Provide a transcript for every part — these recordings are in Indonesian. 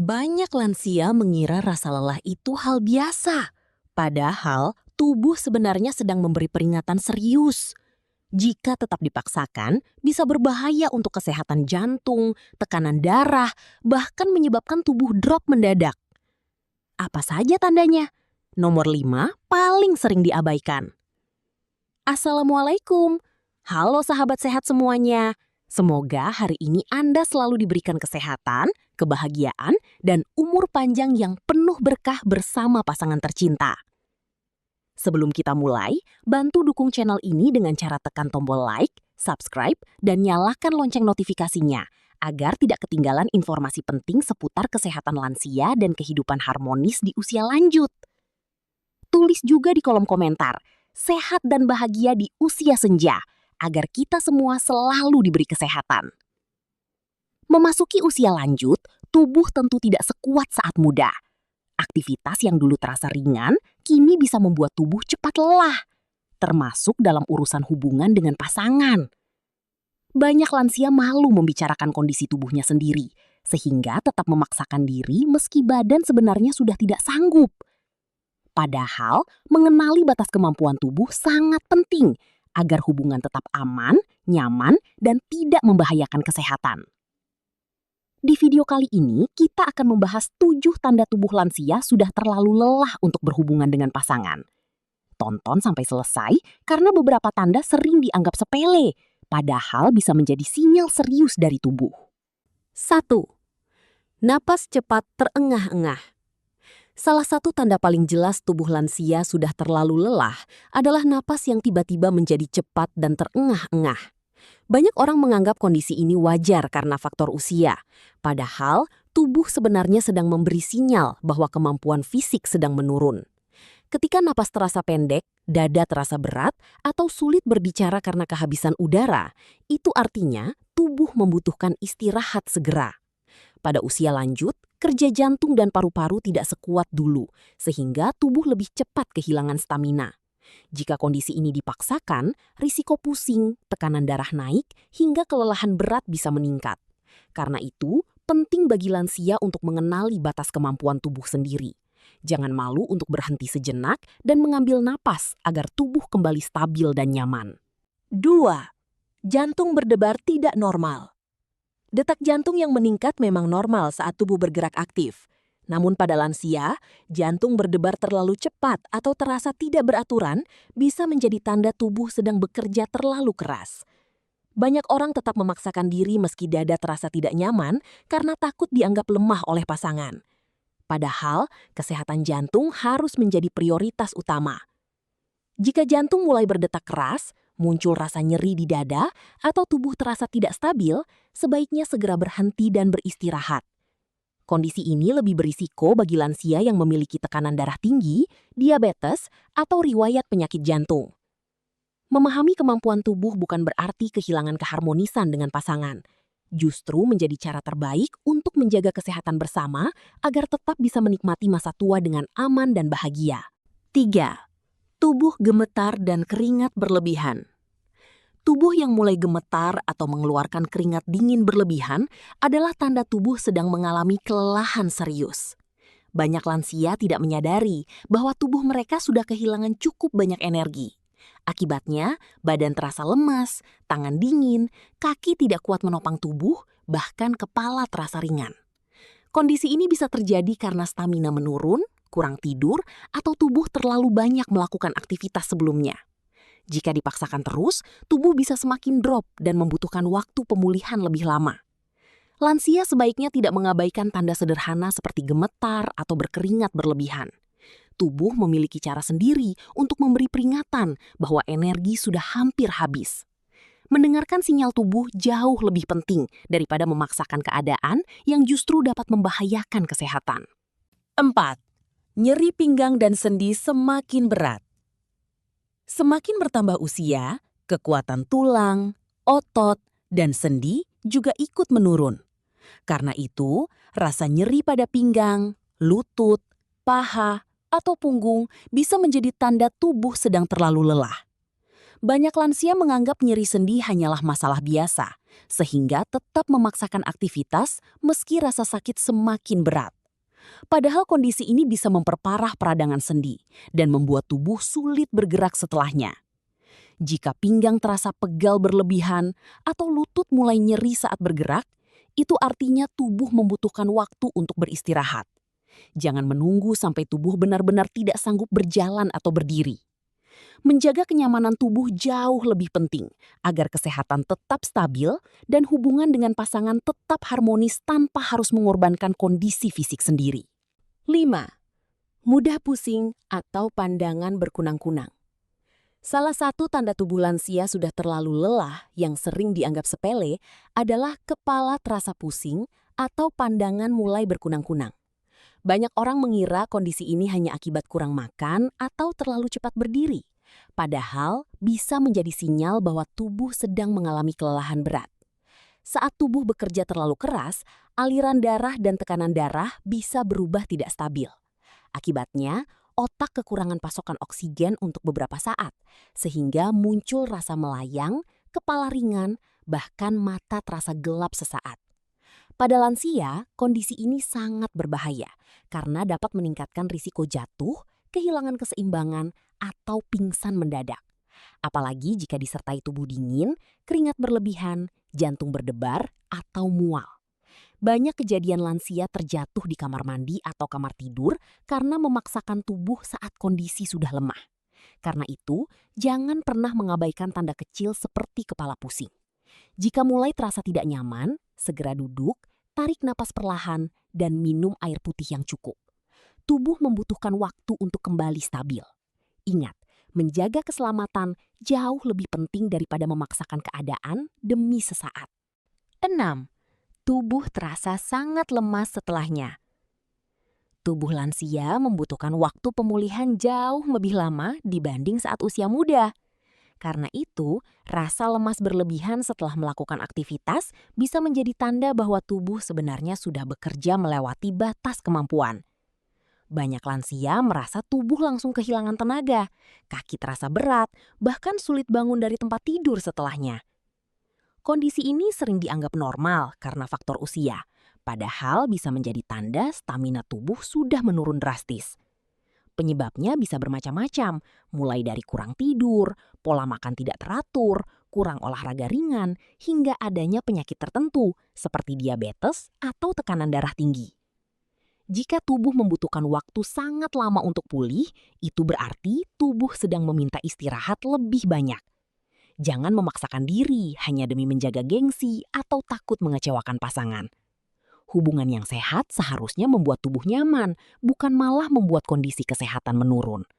Banyak lansia mengira rasa lelah itu hal biasa. Padahal tubuh sebenarnya sedang memberi peringatan serius. Jika tetap dipaksakan, bisa berbahaya untuk kesehatan jantung, tekanan darah, bahkan menyebabkan tubuh drop mendadak. Apa saja tandanya? Nomor 5 paling sering diabaikan. Assalamualaikum. Halo sahabat sehat semuanya. Semoga hari ini Anda selalu diberikan kesehatan, kebahagiaan, dan umur panjang yang penuh berkah bersama pasangan tercinta. Sebelum kita mulai, bantu dukung channel ini dengan cara tekan tombol like, subscribe, dan nyalakan lonceng notifikasinya agar tidak ketinggalan informasi penting seputar kesehatan lansia dan kehidupan harmonis di usia lanjut. Tulis juga di kolom komentar, sehat dan bahagia di usia senja, agar kita semua selalu diberi kesehatan. Memasuki usia lanjut, tubuh tentu tidak sekuat saat muda. Aktivitas yang dulu terasa ringan, kini bisa membuat tubuh cepat lelah, termasuk dalam urusan hubungan dengan pasangan. Banyak lansia malu membicarakan kondisi tubuhnya sendiri, sehingga tetap memaksakan diri meski badan sebenarnya sudah tidak sanggup. Padahal, mengenali batas kemampuan tubuh sangat penting agar hubungan tetap aman, nyaman, dan tidak membahayakan kesehatan. Di video kali ini, kita akan membahas 7 tanda tubuh lansia sudah terlalu lelah untuk berhubungan dengan pasangan. Tonton sampai selesai karena beberapa tanda sering dianggap sepele, padahal bisa menjadi sinyal serius dari tubuh. 1. Napas cepat terengah-engah. Salah satu tanda paling jelas tubuh lansia sudah terlalu lelah adalah napas yang tiba-tiba menjadi cepat dan terengah-engah. Banyak orang menganggap kondisi ini wajar karena faktor usia. Padahal, tubuh sebenarnya sedang memberi sinyal bahwa kemampuan fisik sedang menurun. Ketika napas terasa pendek, dada terasa berat, atau sulit berbicara karena kehabisan udara, itu artinya tubuh membutuhkan istirahat segera. Pada usia lanjut, kerja jantung dan paru-paru tidak sekuat dulu, sehingga tubuh lebih cepat kehilangan stamina. Jika kondisi ini dipaksakan, risiko pusing, tekanan darah naik, hingga kelelahan berat bisa meningkat. Karena itu, penting bagi lansia untuk mengenali batas kemampuan tubuh sendiri. Jangan malu untuk berhenti sejenak dan mengambil napas agar tubuh kembali stabil dan nyaman. 2. Jantung berdebar tidak normal. Detak jantung yang meningkat memang normal saat tubuh bergerak aktif. Namun pada lansia, jantung berdebar terlalu cepat atau terasa tidak beraturan bisa menjadi tanda tubuh sedang bekerja terlalu keras. Banyak orang tetap memaksakan diri meski dada terasa tidak nyaman karena takut dianggap lemah oleh pasangan. Padahal, kesehatan jantung harus menjadi prioritas utama. Jika jantung mulai berdetak keras, muncul rasa nyeri di dada, atau tubuh terasa tidak stabil, sebaiknya segera berhenti dan beristirahat. Kondisi ini lebih berisiko bagi lansia yang memiliki tekanan darah tinggi, diabetes, atau riwayat penyakit jantung. Memahami kemampuan tubuh bukan berarti kehilangan keharmonisan dengan pasangan. Justru menjadi cara terbaik untuk menjaga kesehatan bersama agar tetap bisa menikmati masa tua dengan aman dan bahagia. 3. Tubuh gemetar dan keringat berlebihan. Tubuh yang mulai gemetar atau mengeluarkan keringat dingin berlebihan adalah tanda tubuh sedang mengalami kelelahan serius. Banyak lansia tidak menyadari bahwa tubuh mereka sudah kehilangan cukup banyak energi. Akibatnya, badan terasa lemas, tangan dingin, kaki tidak kuat menopang tubuh, bahkan kepala terasa ringan. Kondisi ini bisa terjadi karena stamina menurun, kurang tidur, atau tubuh terlalu banyak melakukan aktivitas sebelumnya. Jika dipaksakan terus, tubuh bisa semakin drop dan membutuhkan waktu pemulihan lebih lama. Lansia sebaiknya tidak mengabaikan tanda sederhana seperti gemetar atau berkeringat berlebihan. Tubuh memiliki cara sendiri untuk memberi peringatan bahwa energi sudah hampir habis. Mendengarkan sinyal tubuh jauh lebih penting daripada memaksakan keadaan yang justru dapat membahayakan kesehatan. 4. Nyeri pinggang dan sendi semakin berat. Semakin bertambah usia, kekuatan tulang, otot, dan sendi juga ikut menurun. Karena itu, rasa nyeri pada pinggang, lutut, paha, atau punggung bisa menjadi tanda tubuh sedang terlalu lelah. Banyak lansia menganggap nyeri sendi hanyalah masalah biasa, sehingga tetap memaksakan aktivitas meski rasa sakit semakin berat. Padahal kondisi ini bisa memperparah peradangan sendi dan membuat tubuh sulit bergerak setelahnya. Jika pinggang terasa pegal berlebihan atau lutut mulai nyeri saat bergerak, itu artinya tubuh membutuhkan waktu untuk beristirahat. Jangan menunggu sampai tubuh benar-benar tidak sanggup berjalan atau berdiri. Menjaga kenyamanan tubuh jauh lebih penting agar kesehatan tetap stabil dan hubungan dengan pasangan tetap harmonis tanpa harus mengorbankan kondisi fisik sendiri. 5. Mudah pusing atau pandangan berkunang-kunang. Salah satu tanda tubuh lansia sudah terlalu lelah yang sering dianggap sepele adalah kepala terasa pusing atau pandangan mulai berkunang-kunang. Banyak orang mengira kondisi ini hanya akibat kurang makan atau terlalu cepat berdiri. Padahal bisa menjadi sinyal bahwa tubuh sedang mengalami kelelahan berat. Saat tubuh bekerja terlalu keras, aliran darah dan tekanan darah bisa berubah tidak stabil. Akibatnya, otak kekurangan pasokan oksigen untuk beberapa saat, sehingga muncul rasa melayang, kepala ringan, bahkan mata terasa gelap sesaat. Pada lansia, kondisi ini sangat berbahaya karena dapat meningkatkan risiko jatuh, kehilangan keseimbangan, atau pingsan mendadak. Apalagi jika disertai tubuh dingin, keringat berlebihan, jantung berdebar, atau mual. Banyak kejadian lansia terjatuh di kamar mandi atau kamar tidur karena memaksakan tubuh saat kondisi sudah lemah. Karena itu, jangan pernah mengabaikan tanda kecil seperti kepala pusing. Jika mulai terasa tidak nyaman, segera duduk, tarik napas perlahan, dan minum air putih yang cukup. Tubuh membutuhkan waktu untuk kembali stabil. Ingat, menjaga keselamatan jauh lebih penting daripada memaksakan keadaan demi sesaat. 6. Tubuh terasa sangat lemas setelahnya. Tubuh lansia membutuhkan waktu pemulihan jauh lebih lama dibanding saat usia muda. Karena itu, rasa lemas berlebihan setelah melakukan aktivitas bisa menjadi tanda bahwa tubuh sebenarnya sudah bekerja melewati batas kemampuan. Banyak lansia merasa tubuh langsung kehilangan tenaga, kaki terasa berat, bahkan sulit bangun dari tempat tidur setelahnya. Kondisi ini sering dianggap normal karena faktor usia, padahal bisa menjadi tanda stamina tubuh sudah menurun drastis. Penyebabnya bisa bermacam-macam, mulai dari kurang tidur, pola makan tidak teratur, kurang olahraga ringan, hingga adanya penyakit tertentu seperti diabetes atau tekanan darah tinggi. Jika tubuh membutuhkan waktu sangat lama untuk pulih, itu berarti tubuh sedang meminta istirahat lebih banyak. Jangan memaksakan diri hanya demi menjaga gengsi atau takut mengecewakan pasangan. Hubungan yang sehat seharusnya membuat tubuh nyaman, bukan malah membuat kondisi kesehatan menurun.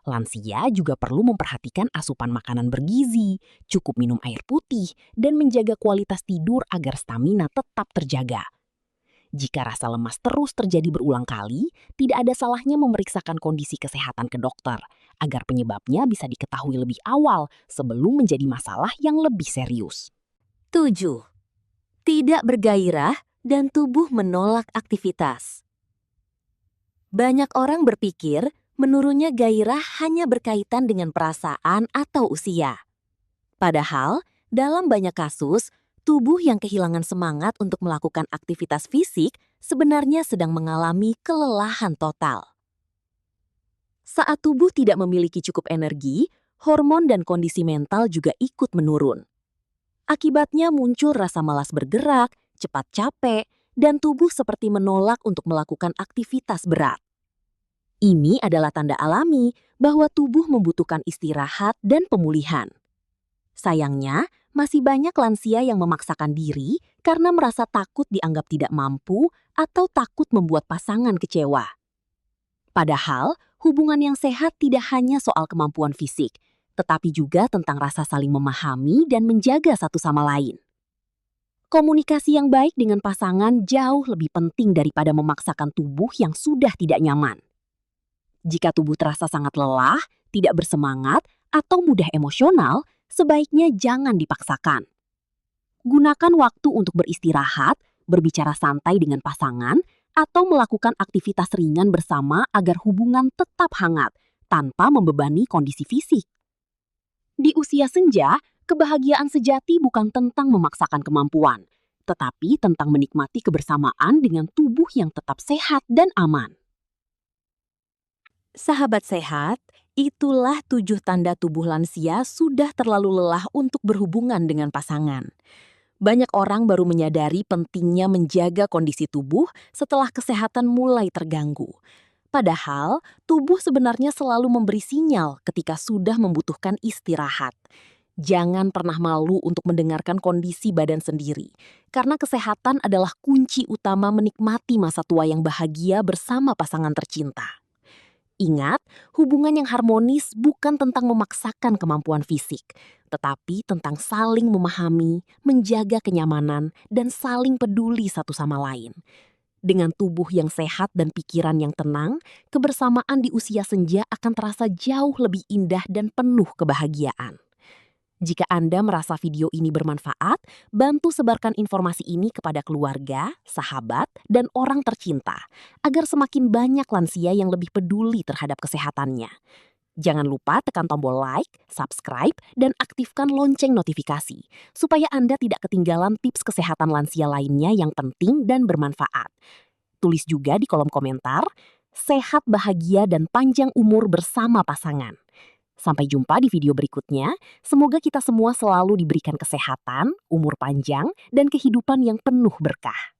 Lansia juga perlu memperhatikan asupan makanan bergizi, cukup minum air putih, dan menjaga kualitas tidur agar stamina tetap terjaga. Jika rasa lemas terus terjadi berulang kali, tidak ada salahnya memeriksakan kondisi kesehatan ke dokter, agar penyebabnya bisa diketahui lebih awal sebelum menjadi masalah yang lebih serius. 7. Tidak bergairah dan tubuh menolak aktivitas. Banyak orang berpikir menurunnya gairah hanya berkaitan dengan perasaan atau usia. Padahal, dalam banyak kasus, tubuh yang kehilangan semangat untuk melakukan aktivitas fisik sebenarnya sedang mengalami kelelahan total. Saat tubuh tidak memiliki cukup energi, hormon dan kondisi mental juga ikut menurun. Akibatnya muncul rasa malas bergerak, cepat capek, dan tubuh seperti menolak untuk melakukan aktivitas berat. Ini adalah tanda alami bahwa tubuh membutuhkan istirahat dan pemulihan. Sayangnya, masih banyak lansia yang memaksakan diri karena merasa takut dianggap tidak mampu atau takut membuat pasangan kecewa. Padahal, hubungan yang sehat tidak hanya soal kemampuan fisik, tetapi juga tentang rasa saling memahami dan menjaga satu sama lain. Komunikasi yang baik dengan pasangan jauh lebih penting daripada memaksakan tubuh yang sudah tidak nyaman. Jika tubuh terasa sangat lelah, tidak bersemangat, atau mudah emosional, sebaiknya jangan dipaksakan. Gunakan waktu untuk beristirahat, berbicara santai dengan pasangan, atau melakukan aktivitas ringan bersama agar hubungan tetap hangat tanpa membebani kondisi fisik. Di usia senja, kebahagiaan sejati bukan tentang memaksakan kemampuan, tetapi tentang menikmati kebersamaan dengan tubuh yang tetap sehat dan aman. Sahabat sehat, itulah 7 tanda tubuh lansia sudah terlalu lelah untuk berhubungan dengan pasangan. Banyak orang baru menyadari pentingnya menjaga kondisi tubuh setelah kesehatan mulai terganggu. Padahal, tubuh sebenarnya selalu memberi sinyal ketika sudah membutuhkan istirahat. Jangan pernah malu untuk mendengarkan kondisi badan sendiri, karena kesehatan adalah kunci utama menikmati masa tua yang bahagia bersama pasangan tercinta. Ingat, hubungan yang harmonis bukan tentang memaksakan kemampuan fisik, tetapi tentang saling memahami, menjaga kenyamanan, dan saling peduli satu sama lain. Dengan tubuh yang sehat dan pikiran yang tenang, kebersamaan di usia senja akan terasa jauh lebih indah dan penuh kebahagiaan. Jika Anda merasa video ini bermanfaat, bantu sebarkan informasi ini kepada keluarga, sahabat, dan orang tercinta, agar semakin banyak lansia yang lebih peduli terhadap kesehatannya. Jangan lupa tekan tombol like, subscribe, dan aktifkan lonceng notifikasi, supaya Anda tidak ketinggalan tips kesehatan lansia lainnya yang penting dan bermanfaat. Tulis juga di kolom komentar, sehat, bahagia, dan panjang umur bersama pasangan. Sampai jumpa di video berikutnya. Semoga kita semua selalu diberikan kesehatan, umur panjang, dan kehidupan yang penuh berkah.